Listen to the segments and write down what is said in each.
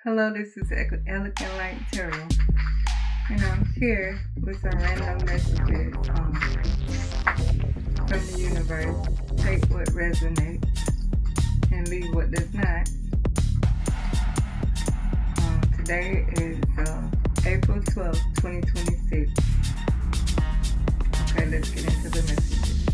Hello, this is Elegant Light Tarot, and I'm here with some random messages from the universe. Take what resonates and leave what does not. Today is April 12th, 2026. Okay, let's get into the messages.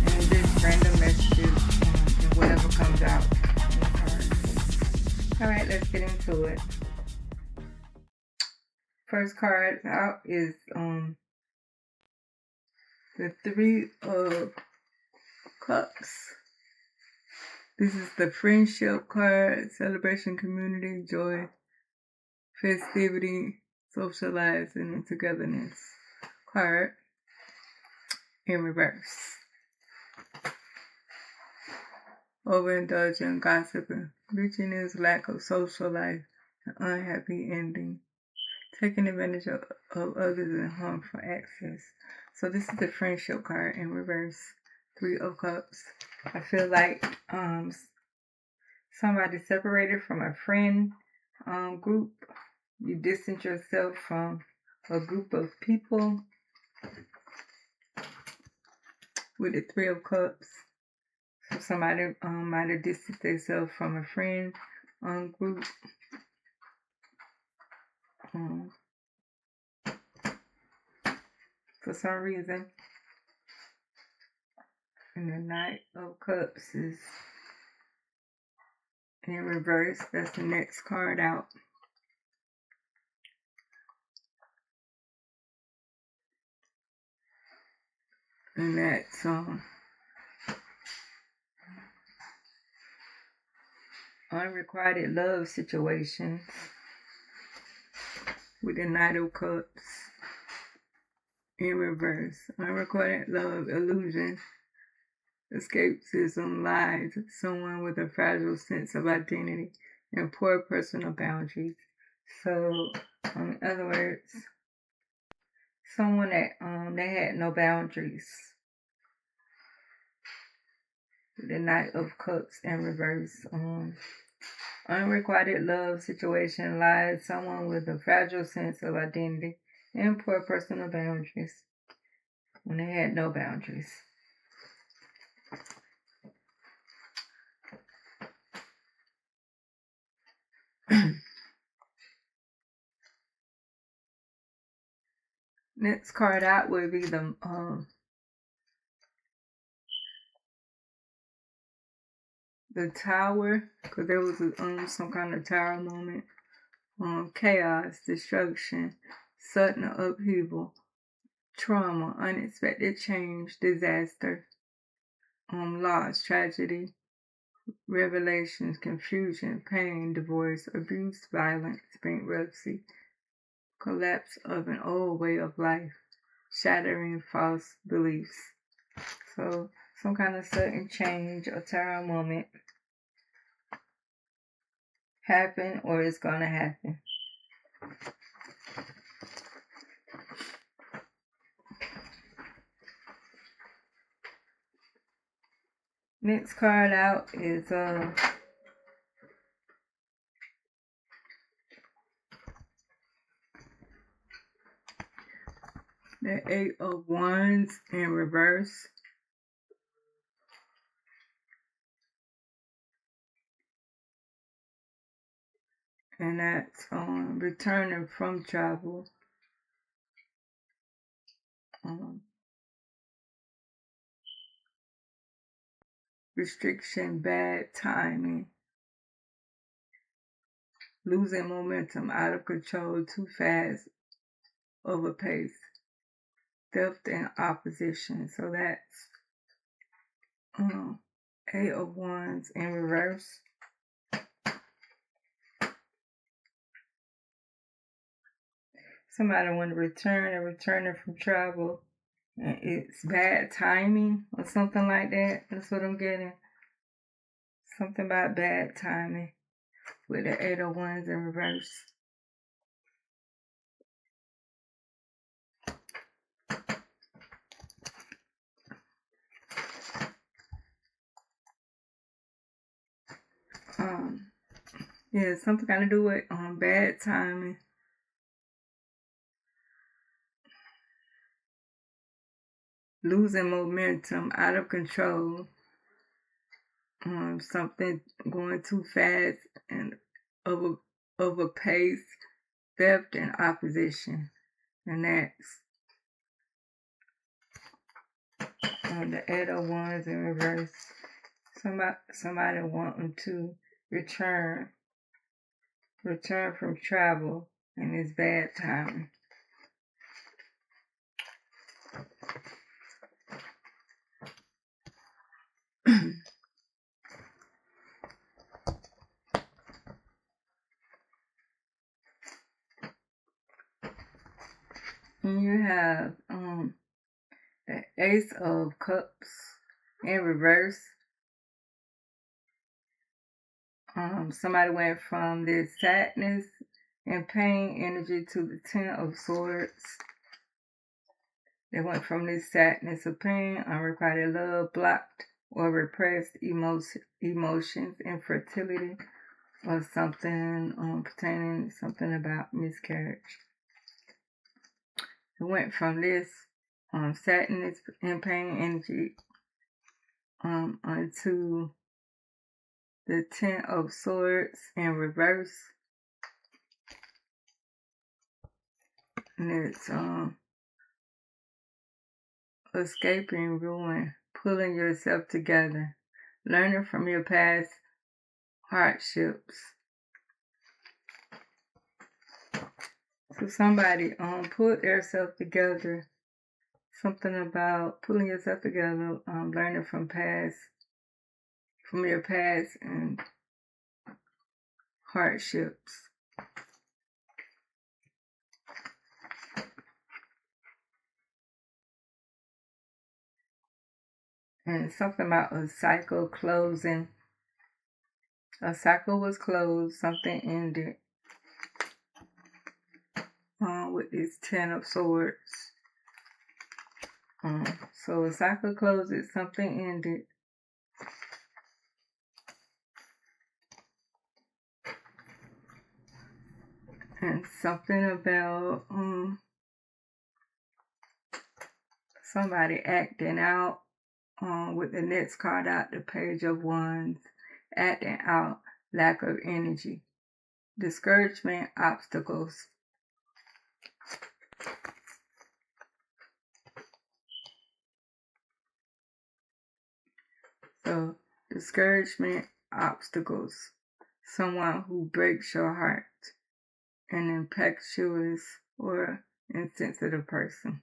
And just random messages and whatever comes out. Alright, let's get into it. First card out is the Three of Cups. This is the friendship card, celebration, community, joy, festivity, socializing, and togetherness card in reverse. Overindulging, gossiping, bitchiness, lack of social life, an unhappy ending, taking advantage of others and harmful access. So this is the friendship card in reverse. Three of Cups. I feel like somebody separated from a friend group. You distance yourself from a group of people with the Three of Cups. So somebody might have distanced themselves from a friend group. For some reason. And the Knight of Cups is in reverse. That's the next card out. And that's unrequited love situations with the Knight of Cups in reverse. Unrequited love, illusion, escapism, lies, someone with a fragile sense of identity, and poor personal boundaries. So, in other words, someone that they had no boundaries. The Knight of Cups in reverse. Unrequited love situation, lies, someone with a fragile sense of identity, and poor personal boundaries. When they had no boundaries. Next card out would be the Tower, because there was some kind of tower moment. Chaos, destruction, sudden upheaval, trauma, unexpected change, disaster, loss, tragedy, revelations, confusion, pain, divorce, abuse, violence, bankruptcy, collapse of an old way of life, shattering false beliefs. So some kind of sudden change or terror moment happen or it's gonna happen. Next card out is the Eight of Wands in reverse. And that's returning from travel. Restriction, bad timing. Losing momentum, out of control, too fast, overpace. Theft and opposition. So that's Eight of Wands in reverse. Somebody want to returning from travel. And it's bad timing or something like that. That's what I'm getting. Something about bad timing with the Eight of Wands in reverse. Yeah, something got to do with bad timing. Losing momentum, out of control. Something going too fast and over pace, theft and opposition. And that's the 8 of Wands in reverse. Somebody wanting to return from travel, and it's bad timing. And you have the Ace of Cups in reverse. Somebody went from this sadness and pain energy to the Ten of Swords. They went from this sadness of pain, unrequited love, blocked or repressed emotions, infertility, or something pertaining something about miscarriage. It went from this sadness and pain energy onto the Ten of Swords in reverse. And it's escaping ruin, pulling yourself together, learning from your past hardships. So somebody put themselves together. Something about pulling yourself together, learning from your past and hardships. And something about a cycle closing. A cycle was closed, something ended. With this Ten of Swords. So a cycle closes, something ended. And something about somebody acting out with the next card out, the Page of Wands, acting out, lack of energy, discouragement, obstacles. So, discouragement, obstacles, someone who breaks your heart, an impetuous or insensitive person.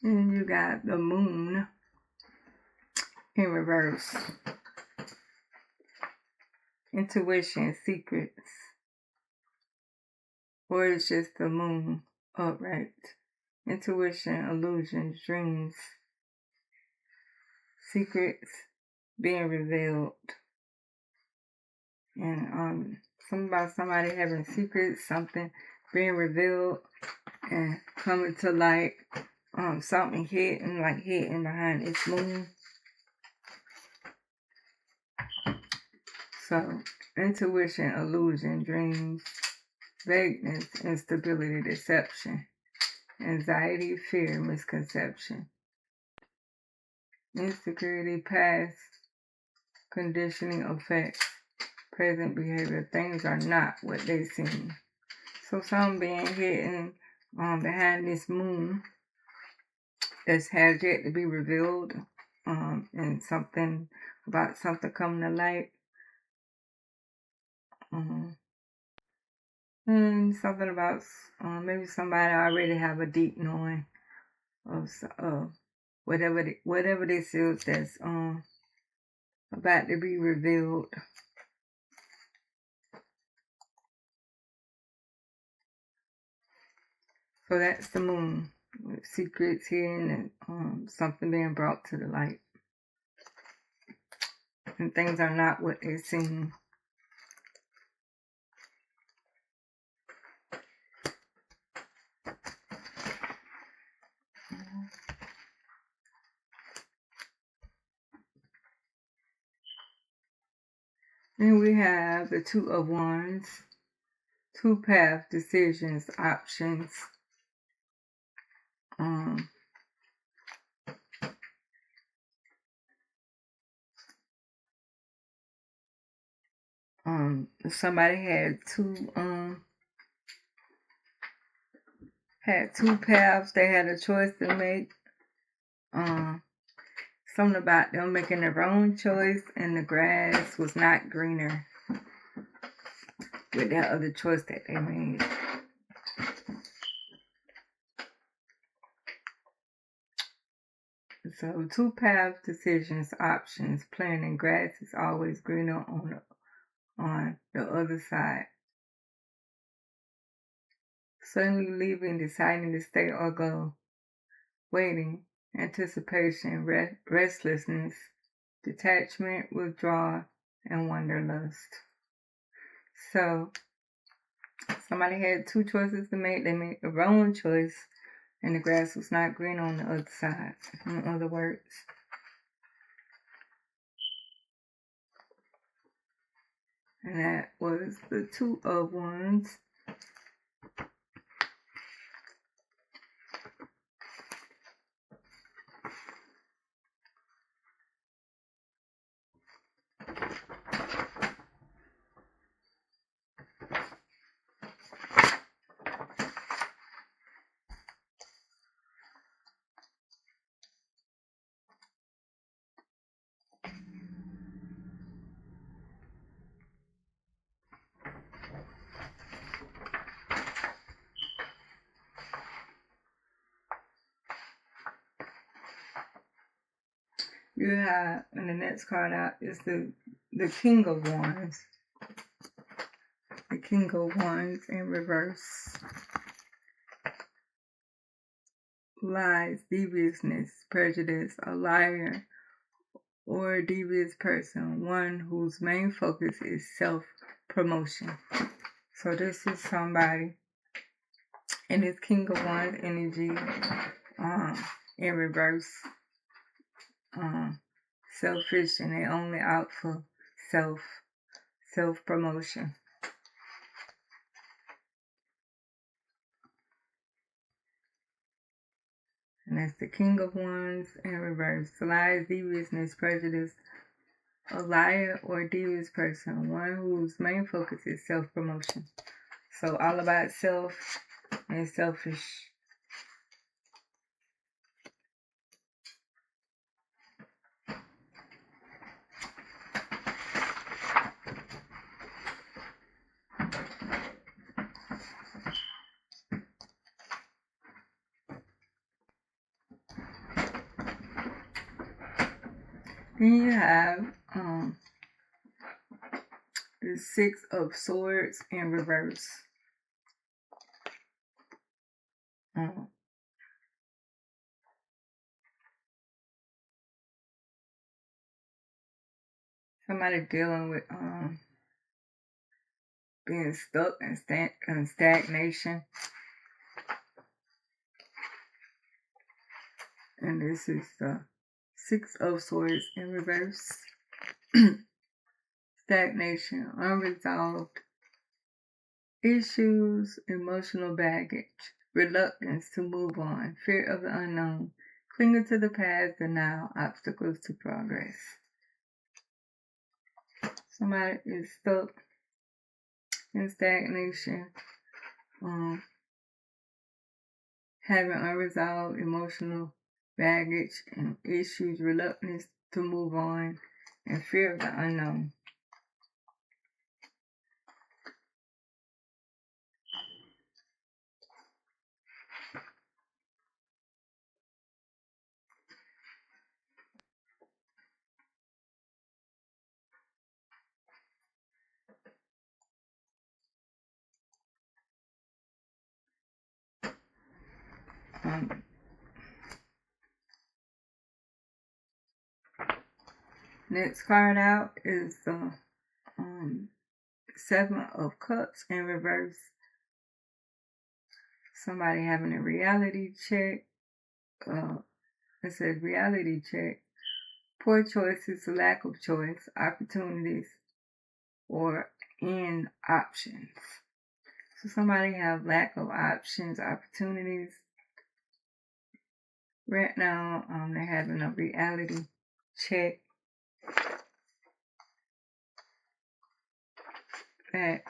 And you got the Moon in reverse. Intuition, secrets. Or it's just the Moon upright. Intuition, illusions, dreams. Secrets being revealed. And something about somebody having secrets, something being revealed and coming to light. Something hidden behind its moon. So, intuition, illusion, dreams, vagueness, instability, deception, anxiety, fear, misconception, insecurity, past, conditioning, effects, present behavior. Things are not what they seem. So, some being hidden behind this moon that has yet to be revealed, and something about something coming to light. And something about maybe somebody already have a deep knowing of whatever this is that's about to be revealed. So that's the Moon with secrets hidden and something being brought to the light. And things are not what they seem. Then we have the Two of Wands, two path decisions, options. Somebody had two paths. They had a choice to make. Something about them making their own choice, and the grass was not greener with that other choice that they made. So two path decisions, options, planning. Grass is always greener on the other side. Suddenly leaving, deciding to stay or go. Waiting, anticipation, restlessness, detachment, withdrawal, and wanderlust. So somebody had two choices to make. They made the wrong choice, and the grass was not green on the other side, in other words. And that was the Two of Wands. You have, and the next card out is the King of Wands. The King of Wands in reverse. Lies, deviousness, prejudice, a liar, or a devious person, one whose main focus is self-promotion. So this is somebody in this King of Wands energy in reverse. Selfish, and they only out for self-promotion. And that's the King of Wands in reverse. Lies, deviousness, prejudice, a liar or devious person, one whose main focus is self-promotion. So all about self and selfish. Then you have the Six of Swords in reverse. Somebody dealing with being stuck in stagnation. And this is the Six of Swords in reverse. Stagnation, unresolved issues, emotional baggage, reluctance to move on, fear of the unknown, clinging to the past, denial, obstacles to progress. Somebody is stuck in stagnation, having unresolved emotional baggage and issues, reluctance to move on, and fear of the unknown. Next card out is the Seven of Cups in reverse. Somebody having a reality check. It says reality check. Poor choices, lack of choice, opportunities, or in options. So somebody have lack of options, opportunities. Right now, they're having a reality check that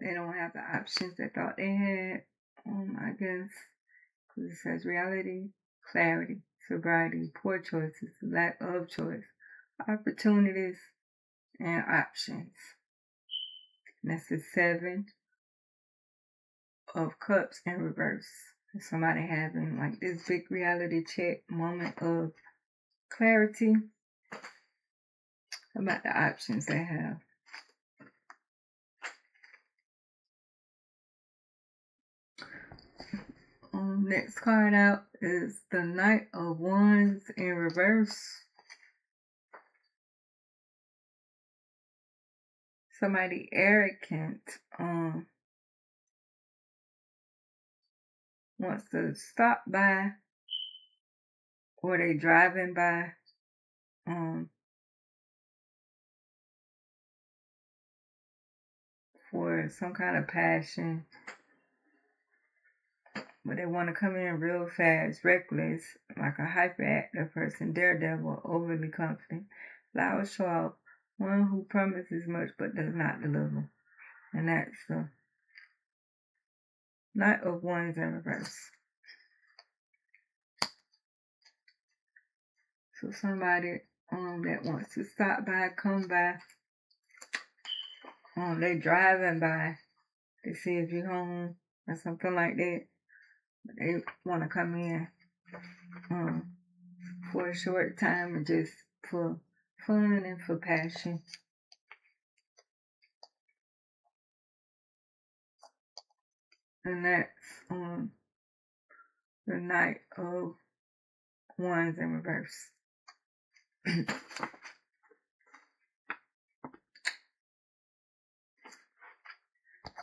they don't have the options they thought they had. I guess because it says reality, clarity, sobriety, poor choices, lack of choice, opportunities, and options. And that's the Seven of Cups in reverse. Somebody having like this big reality check moment of clarity about the options they have. Next card out is the Knight of Wands in reverse. Somebody arrogant wants to stop by, or they driving by for some kind of passion, but they want to come in real fast, reckless, like a hyperactive person, daredevil, overly confident, loud, sharp, one who promises much but does not deliver. And that's the Knight of Wands in reverse. So somebody that wants to stop by, come by, they driving by to see if you're home or something like that. They want to come in for a short time and just for fun and for passion. And that's the Knight of Wands in reverse.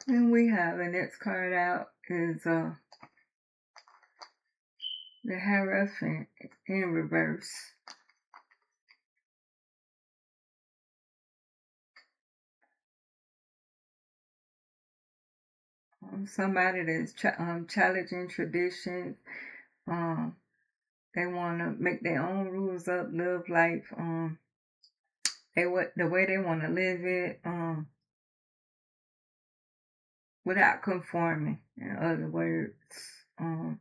And we have the next card out is the Hierophant in reverse. Somebody that's challenging traditions. They want to make their own rules up, live life. The way they want to live it. Without conforming. In other words, and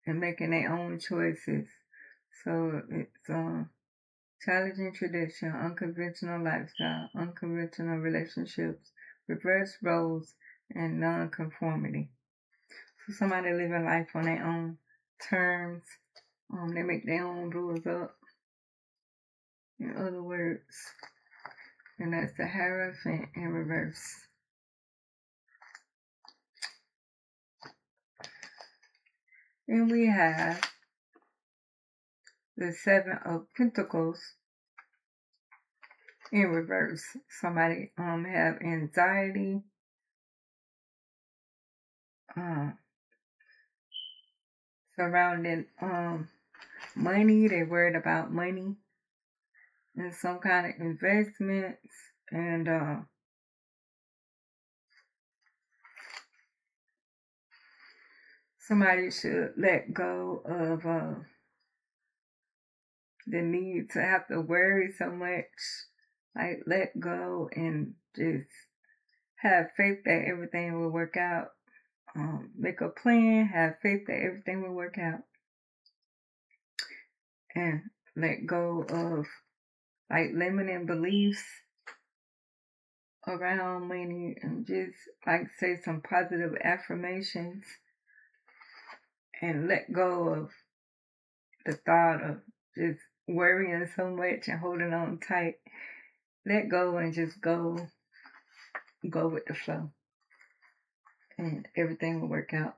making their own choices. So it's challenging tradition, unconventional lifestyle, unconventional relationships, reverse roles, and non-conformity. So somebody living life on their own terms. They make their own rules up. In other words, and that's the Hierophant in reverse. And we have the Seven of Pentacles in reverse. Somebody have anxiety, surrounding money. They're worried about money and some kind of investments, and somebody should let go of the need to have to worry so much. Like, let go and just have faith that everything will work out. Make a plan, have faith that everything will work out. And let go of like limiting beliefs around money, and just like say some positive affirmations, and let go of the thought of just worrying so much and holding on tight. Let go and just go with the flow. and everything will work out.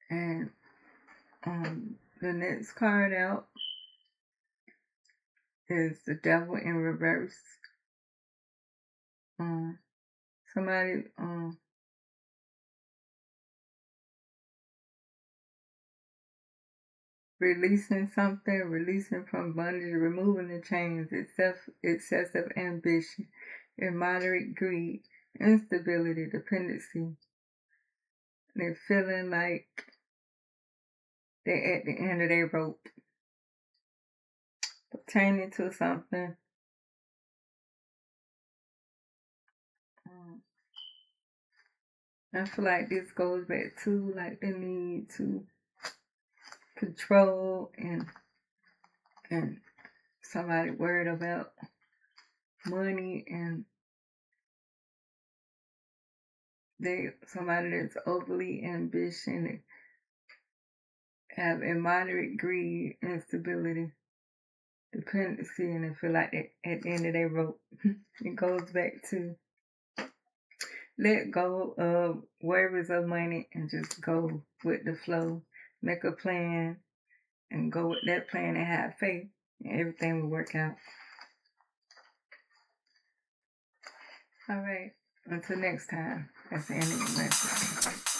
And the next card out is the Devil in reverse. Somebody releasing something, releasing from bondage, removing the chains, excessive ambition, immoderate greed, instability, dependency. They're feeling like they're at the end of their rope, pertaining to something. I feel like this goes back to like the need to control and somebody worried about money, and somebody that's overly ambitious, have immoderate greed, instability, dependency, and they feel like they're at the end of their rope. It goes back to let go of worries of money and just go with the flow. Make a plan and go with that plan and have faith, and everything will work out. All right. Until next time. That's the end of the message.